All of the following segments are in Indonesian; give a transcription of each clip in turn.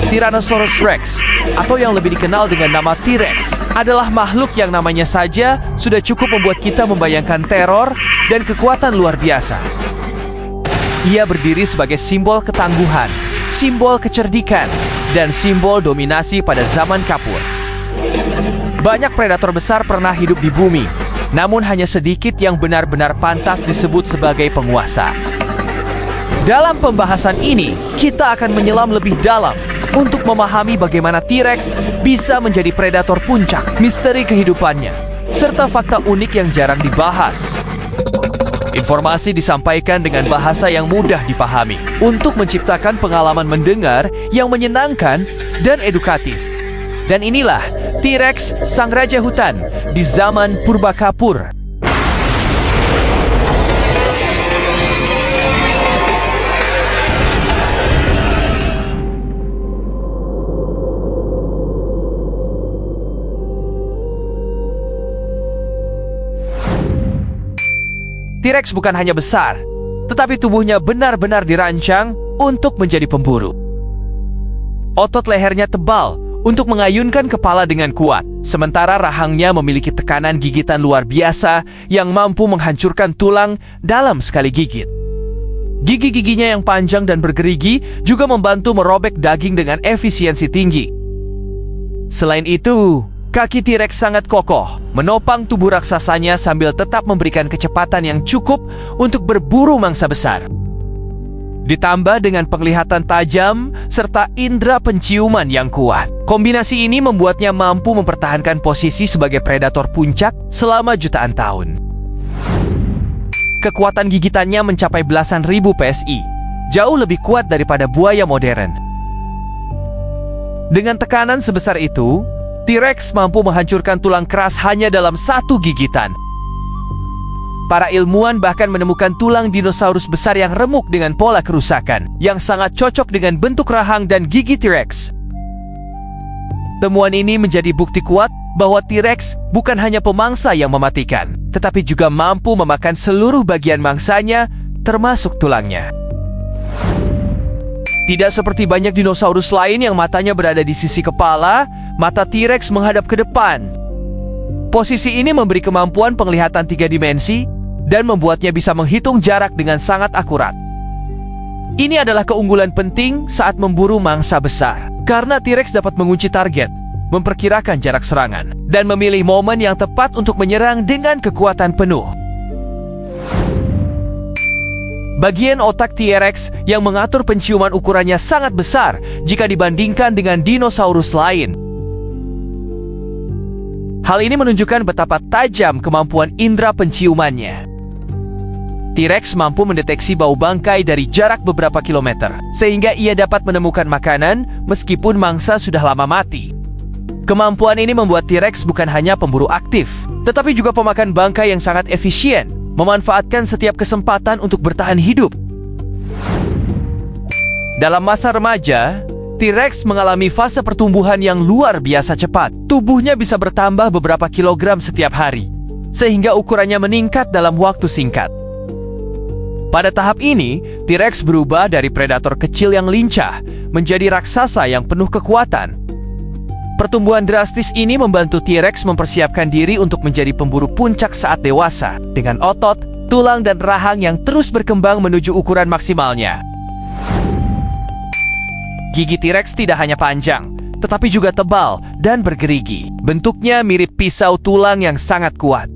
Tyrannosaurus Rex, atau yang lebih dikenal dengan nama T-Rex, adalah makhluk yang namanya saja sudah cukup membuat kita membayangkan teror dan kekuatan luar biasa. Ia berdiri sebagai simbol ketangguhan, simbol kecerdikan, dan simbol dominasi pada zaman kapur. Banyak predator besar pernah hidup di bumi, namun hanya sedikit yang benar-benar pantas disebut sebagai penguasa. Dalam pembahasan ini, kita akan menyelam lebih dalam untuk memahami bagaimana T-Rex bisa menjadi predator puncak, misteri kehidupannya, serta fakta unik yang jarang dibahas. Informasi disampaikan dengan bahasa yang mudah dipahami untuk menciptakan pengalaman mendengar yang menyenangkan dan edukatif. Dan inilah T-Rex, sang raja hutan di zaman purba kapur. T-Rex bukan hanya besar, tetapi tubuhnya benar-benar dirancang untuk menjadi pemburu. Otot lehernya tebal untuk mengayunkan kepala dengan kuat, sementara rahangnya memiliki tekanan gigitan luar biasa yang mampu menghancurkan tulang dalam sekali gigit. Gigi-giginya yang panjang dan bergerigi juga membantu merobek daging dengan efisiensi tinggi. Selain itu, kaki T-Rex sangat kokoh, menopang tubuh raksasanya sambil tetap memberikan kecepatan yang cukup untuk berburu mangsa besar. Ditambah dengan penglihatan tajam serta indera penciuman yang kuat. Kombinasi ini membuatnya mampu mempertahankan posisi sebagai predator puncak selama jutaan tahun. Kekuatan gigitannya mencapai belasan ribu PSI, jauh lebih kuat daripada buaya modern. Dengan tekanan sebesar itu, T-Rex mampu menghancurkan tulang keras hanya dalam satu gigitan. Para ilmuwan bahkan menemukan tulang dinosaurus besar yang remuk dengan pola kerusakan, yang sangat cocok dengan bentuk rahang dan gigi T-Rex. Temuan ini menjadi bukti kuat bahwa T-Rex bukan hanya pemangsa yang mematikan, tetapi juga mampu memakan seluruh bagian mangsanya, termasuk tulangnya. Tidak seperti banyak dinosaurus lain yang matanya berada di sisi kepala, mata T-Rex menghadap ke depan. Posisi ini memberi kemampuan penglihatan 3 dimensi dan membuatnya bisa menghitung jarak dengan sangat akurat. Ini adalah keunggulan penting saat memburu mangsa besar, karena T-Rex dapat mengunci target, memperkirakan jarak serangan, dan memilih momen yang tepat untuk menyerang dengan kekuatan penuh. Bagian otak T-Rex yang mengatur penciuman ukurannya sangat besar jika dibandingkan dengan dinosaurus lain. Hal ini menunjukkan betapa tajam kemampuan indera penciumannya. T-Rex mampu mendeteksi bau bangkai dari jarak beberapa kilometer, sehingga ia dapat menemukan makanan meskipun mangsa sudah lama mati. Kemampuan ini membuat T-Rex bukan hanya pemburu aktif, tetapi juga pemakan bangkai yang sangat efisien, memanfaatkan setiap kesempatan untuk bertahan hidup. Dalam masa remaja, T-Rex mengalami fase pertumbuhan yang luar biasa cepat. Tubuhnya bisa bertambah beberapa kilogram setiap hari, sehingga ukurannya meningkat dalam waktu singkat. Pada tahap ini, T-Rex berubah dari predator kecil yang lincah menjadi raksasa yang penuh kekuatan. Pertumbuhan drastis ini membantu T-Rex mempersiapkan diri untuk menjadi pemburu puncak saat dewasa, dengan otot, tulang, dan rahang yang terus berkembang menuju ukuran maksimalnya. Gigi T-Rex tidak hanya panjang, tetapi juga tebal dan bergerigi. Bentuknya mirip pisau tulang yang sangat kuat.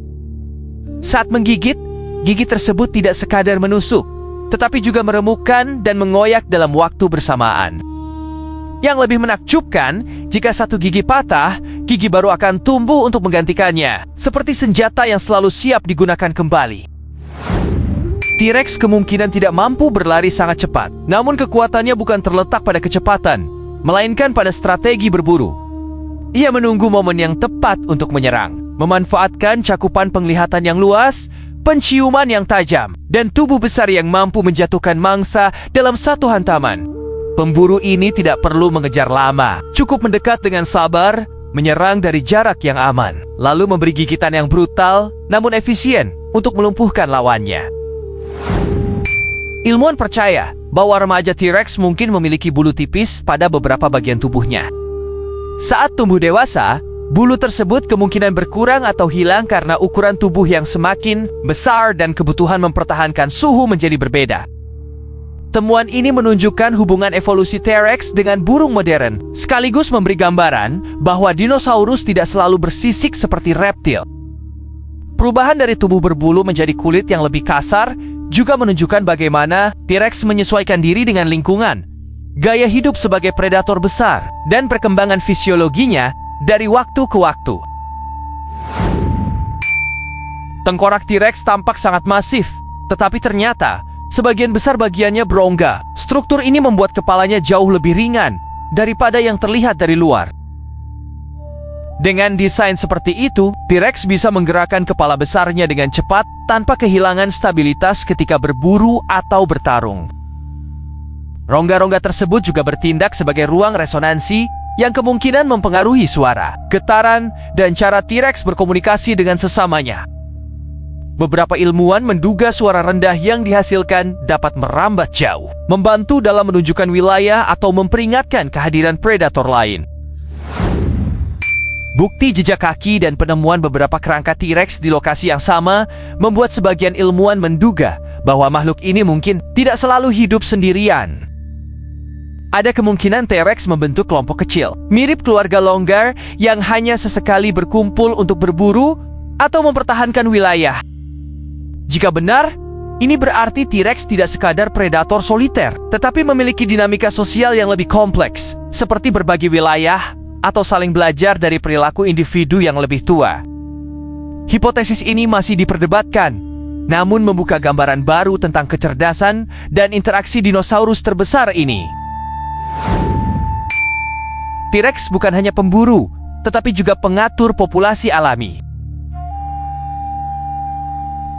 Saat menggigit, gigi tersebut tidak sekadar menusuk, tetapi juga meremukkan dan mengoyak dalam waktu bersamaan. Yang lebih menakjubkan, jika satu gigi patah, gigi baru akan tumbuh untuk menggantikannya, seperti senjata yang selalu siap digunakan kembali. T-Rex kemungkinan tidak mampu berlari sangat cepat, namun kekuatannya bukan terletak pada kecepatan, melainkan pada strategi berburu. Ia menunggu momen yang tepat untuk menyerang, memanfaatkan cakupan penglihatan yang luas, penciuman yang tajam, dan tubuh besar yang mampu menjatuhkan mangsa dalam satu hantaman. Pemburu ini tidak perlu mengejar lama, cukup mendekat dengan sabar, menyerang dari jarak yang aman, lalu memberi gigitan yang brutal namun efisien untuk melumpuhkan lawannya. Ilmuwan percaya bahwa remaja T-Rex mungkin memiliki bulu tipis pada beberapa bagian tubuhnya. Saat tumbuh dewasa, bulu tersebut kemungkinan berkurang atau hilang karena ukuran tubuh yang semakin besar dan kebutuhan mempertahankan suhu menjadi berbeda. Temuan ini menunjukkan hubungan evolusi T-Rex dengan burung modern, sekaligus memberi gambaran bahwa dinosaurus tidak selalu bersisik seperti reptil. Perubahan dari tubuh berbulu menjadi kulit yang lebih kasar juga menunjukkan bagaimana T-Rex menyesuaikan diri dengan lingkungan, gaya hidup sebagai predator besar, dan perkembangan fisiologinya dari waktu ke waktu. Tengkorak T-Rex tampak sangat masif, tetapi ternyata sebagian besar bagiannya berongga. Struktur ini membuat kepalanya jauh lebih ringan daripada yang terlihat dari luar. Dengan desain seperti itu, T-Rex bisa menggerakkan kepala besarnya dengan cepat tanpa kehilangan stabilitas ketika berburu atau bertarung. Rongga-rongga tersebut juga bertindak sebagai ruang resonansi yang kemungkinan mempengaruhi suara, getaran, dan cara T-Rex berkomunikasi dengan sesamanya. Beberapa ilmuwan menduga suara rendah yang dihasilkan dapat merambat jauh, membantu dalam menunjukkan wilayah atau memperingatkan kehadiran predator lain. Bukti jejak kaki dan penemuan beberapa kerangka T-Rex di lokasi yang sama membuat sebagian ilmuwan menduga bahwa makhluk ini mungkin tidak selalu hidup sendirian. Ada kemungkinan T-Rex membentuk kelompok kecil, mirip keluarga longgar yang hanya sesekali berkumpul untuk berburu atau mempertahankan wilayah. Jika benar, ini berarti T-Rex tidak sekadar predator soliter, tetapi memiliki dinamika sosial yang lebih kompleks, seperti berbagi wilayah atau saling belajar dari perilaku individu yang lebih tua. Hipotesis ini masih diperdebatkan, namun membuka gambaran baru tentang kecerdasan dan interaksi dinosaurus terbesar ini. T-Rex bukan hanya pemburu, tetapi juga pengatur populasi alami.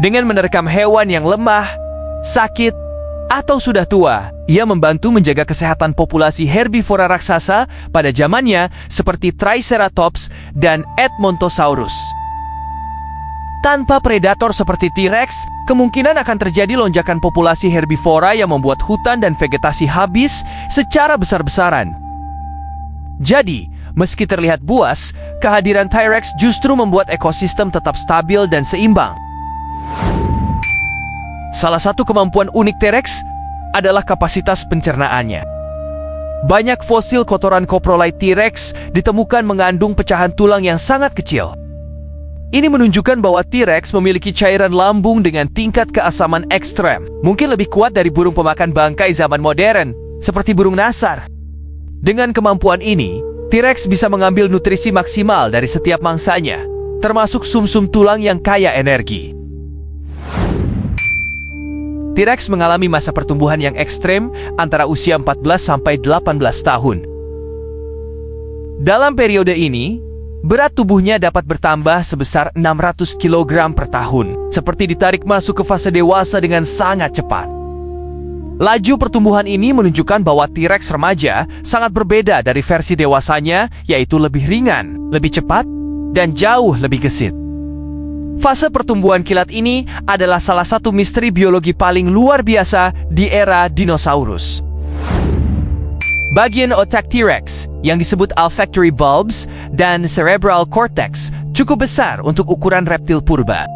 Dengan menerkam hewan yang lemah, sakit, atau sudah tua, ia membantu menjaga kesehatan populasi herbivora raksasa pada zamannya seperti Triceratops dan Edmontosaurus. Tanpa predator seperti T-Rex, kemungkinan akan terjadi lonjakan populasi herbivora yang membuat hutan dan vegetasi habis secara besar-besaran. Jadi, meski terlihat buas, kehadiran T-Rex justru membuat ekosistem tetap stabil dan seimbang. Salah satu kemampuan unik T-Rex adalah kapasitas pencernaannya. Banyak fosil kotoran coprolite T-Rex ditemukan mengandung pecahan tulang yang sangat kecil. Ini menunjukkan bahwa T-Rex memiliki cairan lambung dengan tingkat keasaman ekstrem, mungkin lebih kuat dari burung pemakan bangkai zaman modern, seperti burung nasar. Dengan kemampuan ini, T-Rex bisa mengambil nutrisi maksimal dari setiap mangsanya, termasuk sumsum tulang yang kaya energi. T-Rex mengalami masa pertumbuhan yang ekstrem antara usia 14 sampai 18 tahun. Dalam periode ini, berat tubuhnya dapat bertambah sebesar 600 kg per tahun, seperti ditarik masuk ke fase dewasa dengan sangat cepat. Laju pertumbuhan ini menunjukkan bahwa T-Rex remaja sangat berbeda dari versi dewasanya, yaitu lebih ringan, lebih cepat, dan jauh lebih gesit. Fase pertumbuhan kilat ini adalah salah satu misteri biologi paling luar biasa di era dinosaurus. Bagian otak T-Rex yang disebut olfactory bulbs dan cerebral cortex cukup besar untuk ukuran reptil purba.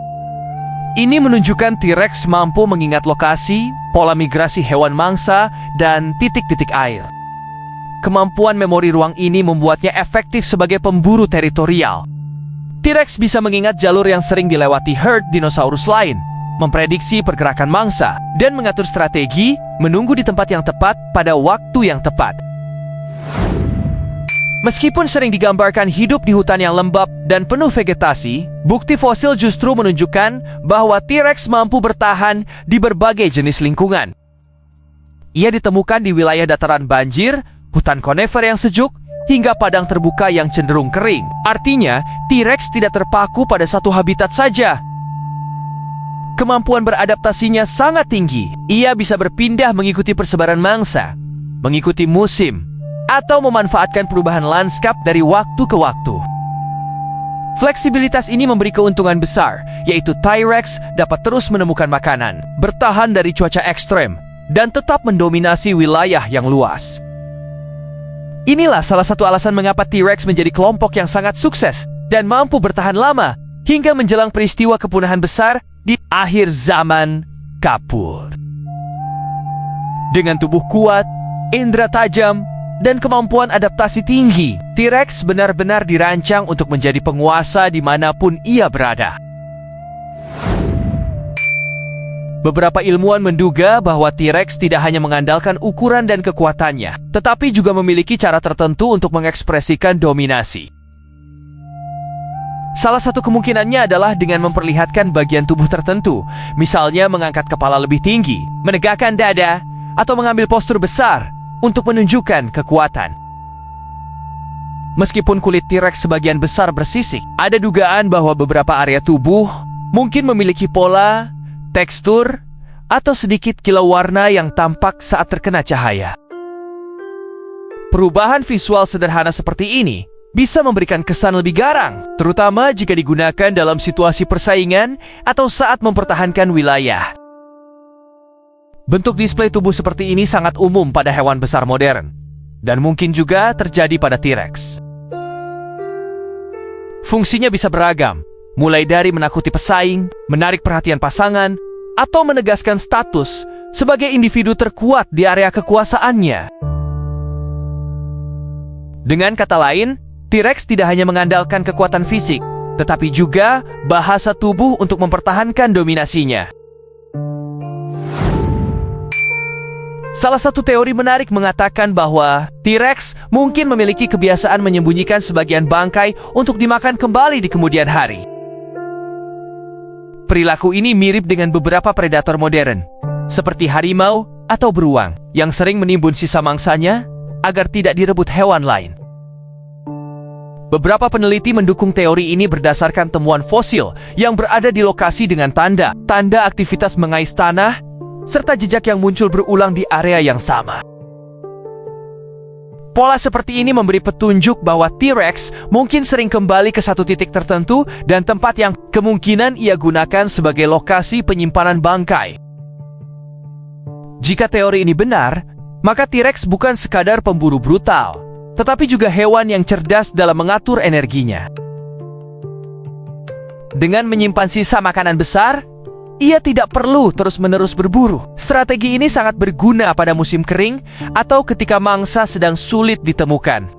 Ini menunjukkan T-Rex mampu mengingat lokasi, pola migrasi hewan mangsa, dan titik-titik air. Kemampuan memori ruang ini membuatnya efektif sebagai pemburu teritorial. T-Rex bisa mengingat jalur yang sering dilewati herd dinosaurus lain, memprediksi pergerakan mangsa, dan mengatur strategi menunggu di tempat yang tepat pada waktu yang tepat. Meskipun sering digambarkan hidup di hutan yang lembab dan penuh vegetasi, bukti fosil justru menunjukkan bahwa T-Rex mampu bertahan di berbagai jenis lingkungan. Ia ditemukan di wilayah dataran banjir, hutan konifer yang sejuk, hingga padang terbuka yang cenderung kering. Artinya, T-Rex tidak terpaku pada satu habitat saja. Kemampuan beradaptasinya sangat tinggi. Ia bisa berpindah mengikuti persebaran mangsa, mengikuti musim, atau memanfaatkan perubahan lanskap dari waktu ke waktu. Fleksibilitas ini memberi keuntungan besar, yaitu T-Rex dapat terus menemukan makanan, bertahan dari cuaca ekstrem, dan tetap mendominasi wilayah yang luas. Inilah salah satu alasan mengapa T-Rex menjadi kelompok yang sangat sukses dan mampu bertahan lama hingga menjelang peristiwa kepunahan besar di akhir zaman kapur. Dengan tubuh kuat, indera tajam, dan kemampuan adaptasi tinggi, T-Rex benar-benar dirancang untuk menjadi penguasa dimanapun ia berada. Beberapa ilmuwan menduga bahwa T-Rex tidak hanya mengandalkan ukuran dan kekuatannya, tetapi juga memiliki cara tertentu untuk mengekspresikan dominasi. Salah satu kemungkinannya adalah dengan memperlihatkan bagian tubuh tertentu, misalnya mengangkat kepala lebih tinggi, menegakkan dada, atau mengambil postur besar untuk menunjukkan kekuatan. Meskipun kulit T-Rex sebagian besar bersisik, ada dugaan bahwa beberapa area tubuh mungkin memiliki pola, tekstur, atau sedikit kilau warna yang tampak saat terkena cahaya. Perubahan visual sederhana seperti ini bisa memberikan kesan lebih garang, terutama jika digunakan dalam situasi persaingan atau saat mempertahankan wilayah. Bentuk display tubuh seperti ini sangat umum pada hewan besar modern, dan mungkin juga terjadi pada T-Rex. Fungsinya bisa beragam, mulai dari menakuti pesaing, menarik perhatian pasangan, atau menegaskan status sebagai individu terkuat di area kekuasaannya. Dengan kata lain, T-Rex tidak hanya mengandalkan kekuatan fisik, tetapi juga bahasa tubuh untuk mempertahankan dominasinya. Salah satu teori menarik mengatakan bahwa T-Rex mungkin memiliki kebiasaan menyembunyikan sebagian bangkai untuk dimakan kembali di kemudian hari. Perilaku ini mirip dengan beberapa predator modern, seperti harimau atau beruang, yang sering menimbun sisa mangsanya agar tidak direbut hewan lain. Beberapa peneliti mendukung teori ini berdasarkan temuan fosil yang berada di lokasi dengan tanda aktivitas mengais tanah, serta jejak yang muncul berulang di area yang sama. Pola seperti ini memberi petunjuk bahwa T-Rex mungkin sering kembali ke satu titik tertentu dan tempat yang kemungkinan ia gunakan sebagai lokasi penyimpanan bangkai. Jika teori ini benar, maka T-Rex bukan sekadar pemburu brutal, tetapi juga hewan yang cerdas dalam mengatur energinya. Dengan menyimpan sisa makanan besar, ia tidak perlu terus-menerus berburu. Strategi ini sangat berguna pada musim kering atau ketika mangsa sedang sulit ditemukan.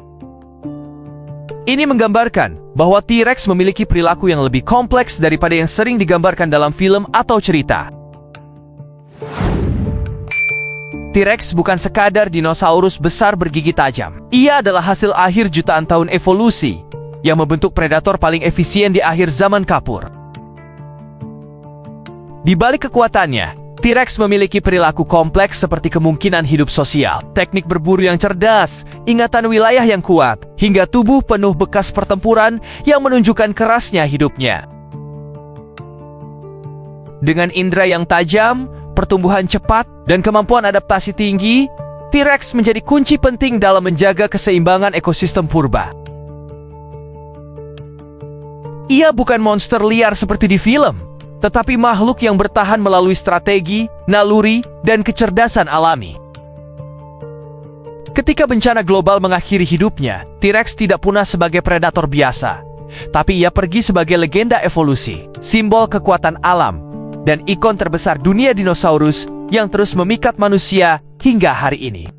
Ini menggambarkan bahwa T-Rex memiliki perilaku yang lebih kompleks daripada yang sering digambarkan dalam film atau cerita. T-Rex bukan sekadar dinosaurus besar bergigi tajam. Ia adalah hasil akhir jutaan tahun evolusi yang membentuk predator paling efisien di akhir zaman kapur. Di balik kekuatannya, T-Rex memiliki perilaku kompleks seperti kemungkinan hidup sosial, teknik berburu yang cerdas, ingatan wilayah yang kuat, hingga tubuh penuh bekas pertempuran yang menunjukkan kerasnya hidupnya. Dengan indera yang tajam, pertumbuhan cepat, dan kemampuan adaptasi tinggi, T-Rex menjadi kunci penting dalam menjaga keseimbangan ekosistem purba. Ia bukan monster liar seperti di film, tetapi makhluk yang bertahan melalui strategi, naluri, dan kecerdasan alami. Ketika bencana global mengakhiri hidupnya, T-Rex tidak punah sebagai predator biasa, tapi ia pergi sebagai legenda evolusi, simbol kekuatan alam, dan ikon terbesar dunia dinosaurus yang terus memikat manusia hingga hari ini.